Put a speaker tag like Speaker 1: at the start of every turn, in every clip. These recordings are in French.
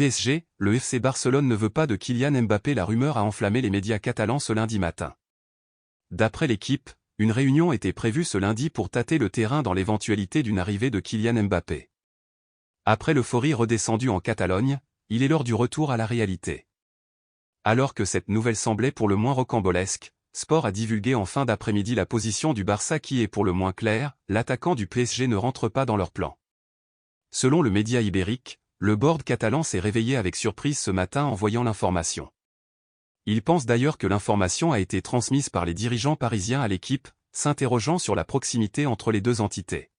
Speaker 1: PSG, le FC Barcelone ne veut pas de Kylian Mbappé. La rumeur a enflammé les médias catalans ce lundi matin. D'après l'équipe, une réunion était prévue ce lundi pour tâter le terrain dans l'éventualité d'une arrivée de Kylian Mbappé. Après l'euphorie redescendue en Catalogne, il est l'heure du retour à la réalité. Alors que cette nouvelle semblait pour le moins rocambolesque, Sport a divulgué en fin d'après-midi la position du Barça qui est pour le moins claire, l'attaquant du PSG ne rentre pas dans leur plan. Selon le média ibérique, le board catalan s'est réveillé avec surprise ce matin en voyant l'information. Il pense d'ailleurs que l'information a été transmise par les dirigeants parisiens à l'équipe, s'interrogeant sur la proximité entre les deux entités.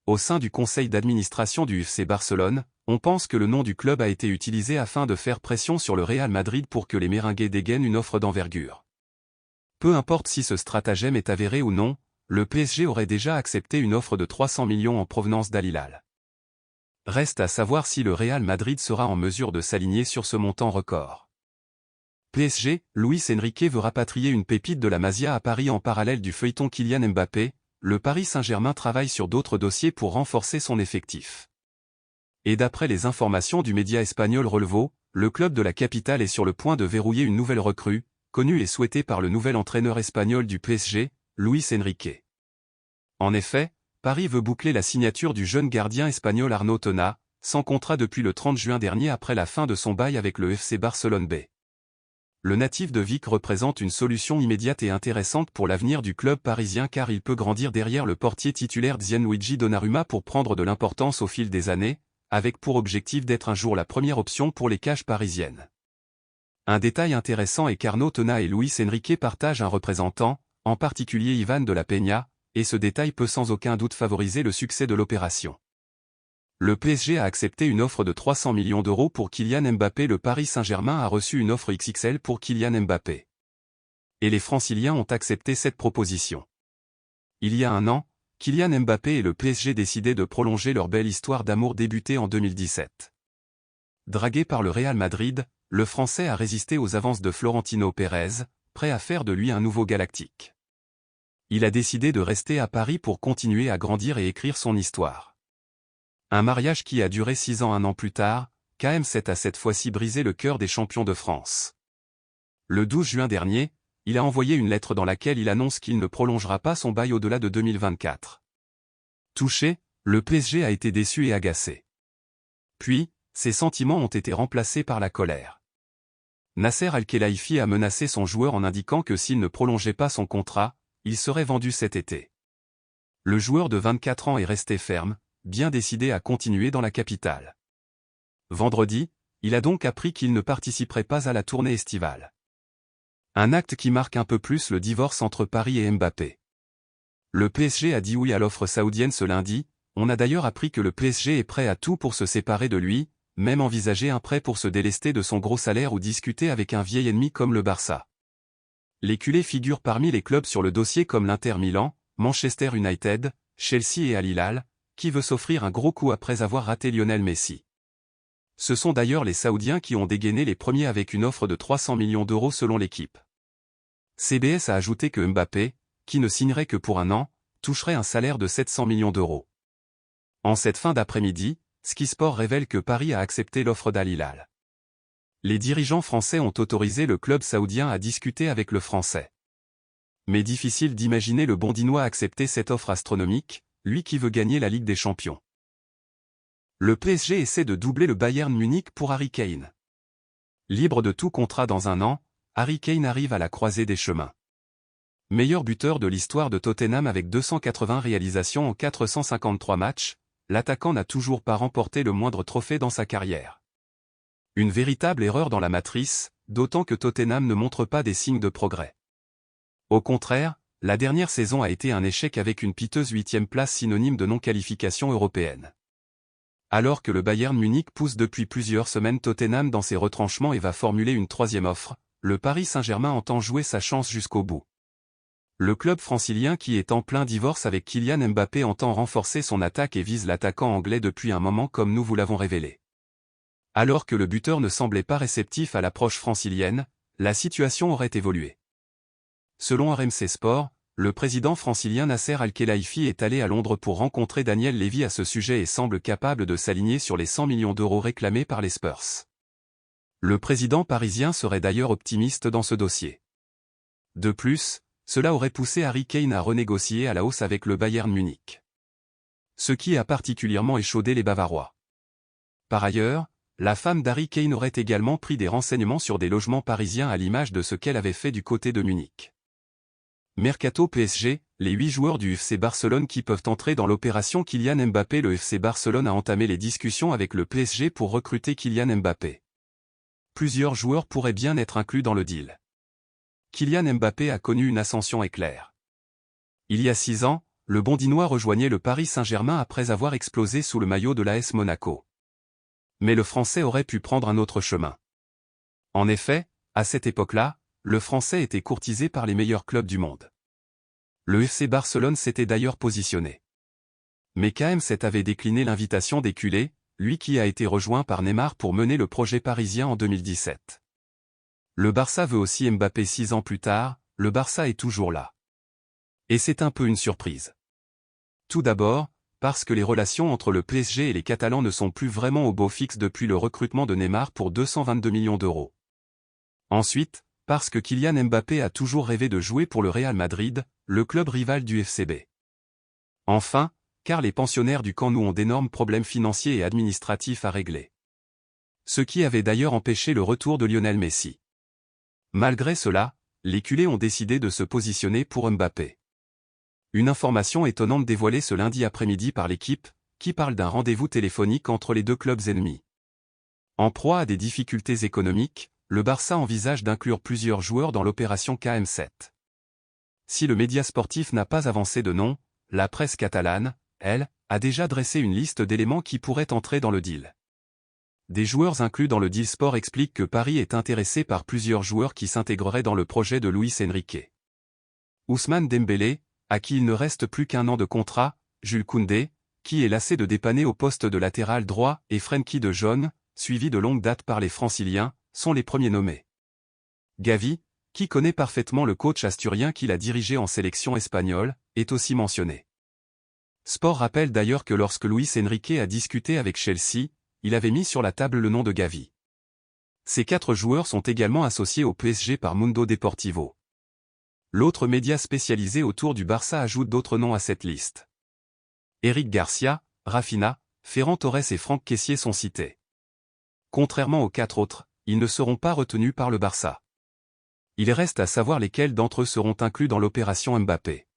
Speaker 1: Au sein du conseil d'administration du FC Barcelone, on pense que le nom du club a été utilisé afin de faire pression sur le Real Madrid pour que les Merengues dégainent une offre d'envergure. Peu importe si ce stratagème est avéré ou non, le PSG aurait déjà accepté une offre de 300 millions en provenance d'Al Hilal. Reste à savoir si le Real Madrid sera en mesure de s'aligner sur ce montant record. PSG, Luis Enrique veut rapatrier une pépite de la Masia à Paris en parallèle du feuilleton Kylian Mbappé. Le Paris Saint-Germain travaille sur d'autres dossiers pour renforcer son effectif. Et d'après les informations du média espagnol Relevo, le club de la capitale est sur le point de verrouiller une nouvelle recrue, connue et souhaitée par le nouvel entraîneur espagnol du PSG, Luis Enrique. En effet, Paris veut boucler la signature du jeune gardien espagnol Arnaud Tona, sans contrat depuis le 30 juin dernier après la fin de son bail avec le FC Barcelone B. Le natif de Vic représente une solution immédiate et intéressante pour l'avenir du club parisien car il peut grandir derrière le portier titulaire Gianluigi Donnarumma pour prendre de l'importance au fil des années, avec pour objectif d'être un jour la première option pour les cages parisiennes. Un détail intéressant est qu'Arnaud Tona et Luis Enrique partagent un représentant, en particulier Ivan de la Peña, et ce détail peut sans aucun doute favoriser le succès de l'opération. Le PSG a accepté une offre de 300 millions d'euros pour Kylian Mbappé. Le Paris Saint-Germain a reçu une offre XXL pour Kylian Mbappé. Et les Franciliens ont accepté cette proposition. Il y a un an, Kylian Mbappé et le PSG décidaient de prolonger leur belle histoire d'amour débutée en 2017. Dragué par le Real Madrid, le Français a résisté aux avances de Florentino Pérez, prêt à faire de lui un nouveau galactique. Il a décidé de rester à Paris pour continuer à grandir et écrire son histoire. Un mariage qui a duré 6 ans. Un an plus tard, KM7 a cette fois-ci brisé le cœur des champions de France. Le 12 juin dernier, il a envoyé une lettre dans laquelle il annonce qu'il ne prolongera pas son bail au-delà de 2024. Touché, le PSG a été déçu et agacé. Puis, ses sentiments ont été remplacés par la colère. Nasser Al-Khelaifi a menacé son joueur en indiquant que s'il ne prolongeait pas son contrat, il serait vendu cet été. Le joueur de 24 ans est resté ferme, bien décidé à continuer dans la capitale. Vendredi, il a donc appris qu'il ne participerait pas à la tournée estivale. Un acte qui marque un peu plus le divorce entre Paris et Mbappé. Le PSG a dit oui à l'offre saoudienne ce lundi. On a d'ailleurs appris que le PSG est prêt à tout pour se séparer de lui, même envisager un prêt pour se délester de son gros salaire ou discuter avec un vieil ennemi comme le Barça. Les culés figurent parmi les clubs sur le dossier comme l'Inter Milan, Manchester United, Chelsea et Al Hilal, qui veut s'offrir un gros coup après avoir raté Lionel Messi. Ce sont d'ailleurs les Saoudiens qui ont dégainé les premiers avec une offre de 300 millions d'euros selon l'équipe. CBS a ajouté que Mbappé, qui ne signerait que pour un an, toucherait un salaire de 700 millions d'euros. En cette fin d'après-midi, Ski Sport révèle que Paris a accepté l'offre d'Al Hilal. Les dirigeants français ont autorisé le club saoudien à discuter avec le français. Mais difficile d'imaginer le Bondinois accepter cette offre astronomique, lui qui veut gagner la Ligue des Champions. Le PSG essaie de doubler le Bayern Munich pour Harry Kane. Libre de tout contrat dans un an, Harry Kane arrive à la croisée des chemins. Meilleur buteur de l'histoire de Tottenham avec 280 réalisations en 453 matchs, l'attaquant n'a toujours pas remporté le moindre trophée dans sa carrière. Une véritable erreur dans la matrice, d'autant que Tottenham ne montre pas des signes de progrès. Au contraire, la dernière saison a été un échec avec une piteuse 8e place synonyme de non-qualification européenne. Alors que le Bayern Munich pousse depuis plusieurs semaines Tottenham dans ses retranchements et va formuler une 3e offre, le Paris Saint-Germain entend jouer sa chance jusqu'au bout. Le club francilien qui est en plein divorce avec Kylian Mbappé entend renforcer son attaque et vise l'attaquant anglais depuis un moment comme nous vous l'avons révélé. Alors que le buteur ne semblait pas réceptif à l'approche francilienne, la situation aurait évolué. Selon RMC Sport, le président francilien Nasser Al-Khelaifi est allé à Londres pour rencontrer Daniel Levy à ce sujet et semble capable de s'aligner sur les 100 millions d'euros réclamés par les Spurs. Le président parisien serait d'ailleurs optimiste dans ce dossier. De plus, cela aurait poussé Harry Kane à renégocier à la hausse avec le Bayern Munich. Ce qui a particulièrement échaudé les Bavarois. Par ailleurs, la femme d'Harry Kane aurait également pris des renseignements sur des logements parisiens à l'image de ce qu'elle avait fait du côté de Munich. Mercato PSG, les 8 joueurs du FC Barcelone qui peuvent entrer dans l'opération Kylian Mbappé. Le FC Barcelone a entamé les discussions avec le PSG pour recruter Kylian Mbappé. Plusieurs joueurs pourraient bien être inclus dans le deal. Kylian Mbappé a connu une ascension éclair. Il y a 6 ans, le Bondinois rejoignait le Paris Saint-Germain après avoir explosé sous le maillot de l'AS Monaco. Mais le Français aurait pu prendre un autre chemin. En effet, à cette époque-là, le Français était courtisé par les meilleurs clubs du monde. Le FC Barcelone s'était d'ailleurs positionné. Mais KM7 avait décliné l'invitation des culés, lui qui a été rejoint par Neymar pour mener le projet parisien en 2017. Le Barça veut aussi Mbappé 6 ans plus tard, le Barça est toujours là. Et c'est un peu une surprise. Tout d'abord, parce que les relations entre le PSG et les Catalans ne sont plus vraiment au beau fixe depuis le recrutement de Neymar pour 222 millions d'euros. Ensuite, parce que Kylian Mbappé a toujours rêvé de jouer pour le Real Madrid, le club rival du FCB. Enfin, car les pensionnaires du Camp Nou ont d'énormes problèmes financiers et administratifs à régler. Ce qui avait d'ailleurs empêché le retour de Lionel Messi. Malgré cela, les culés ont décidé de se positionner pour Mbappé. Une information étonnante dévoilée ce lundi après-midi par l'équipe, qui parle d'un rendez-vous téléphonique entre les deux clubs ennemis. En proie à des difficultés économiques, le Barça envisage d'inclure plusieurs joueurs dans l'opération KM7. Si le média sportif n'a pas avancé de nom, la presse catalane, elle, a déjà dressé une liste d'éléments qui pourraient entrer dans le deal. Des joueurs inclus dans le deal sport expliquent que Paris est intéressé par plusieurs joueurs qui s'intégreraient dans le projet de Luis Enrique. Ousmane Dembélé, à qui il ne reste plus qu'un an de contrat, Jules Koundé, qui est lassé de dépanner au poste de latéral droit, et Frenkie de Jong, suivi de longue date par les Franciliens, sont les premiers nommés. Gavi, qui connaît parfaitement le coach asturien qui l'a dirigé en sélection espagnole, est aussi mentionné. Sport rappelle d'ailleurs que lorsque Luis Enrique a discuté avec Chelsea, il avait mis sur la table le nom de Gavi. Ces 4 joueurs sont également associés au PSG par Mundo Deportivo. L'autre média spécialisé autour du Barça ajoute d'autres noms à cette liste. Eric Garcia, Rafinha, Ferran Torres et Franck Kessié sont cités. Contrairement aux 4 autres, ils ne seront pas retenus par le Barça. Il reste à savoir lesquels d'entre eux seront inclus dans l'opération Mbappé.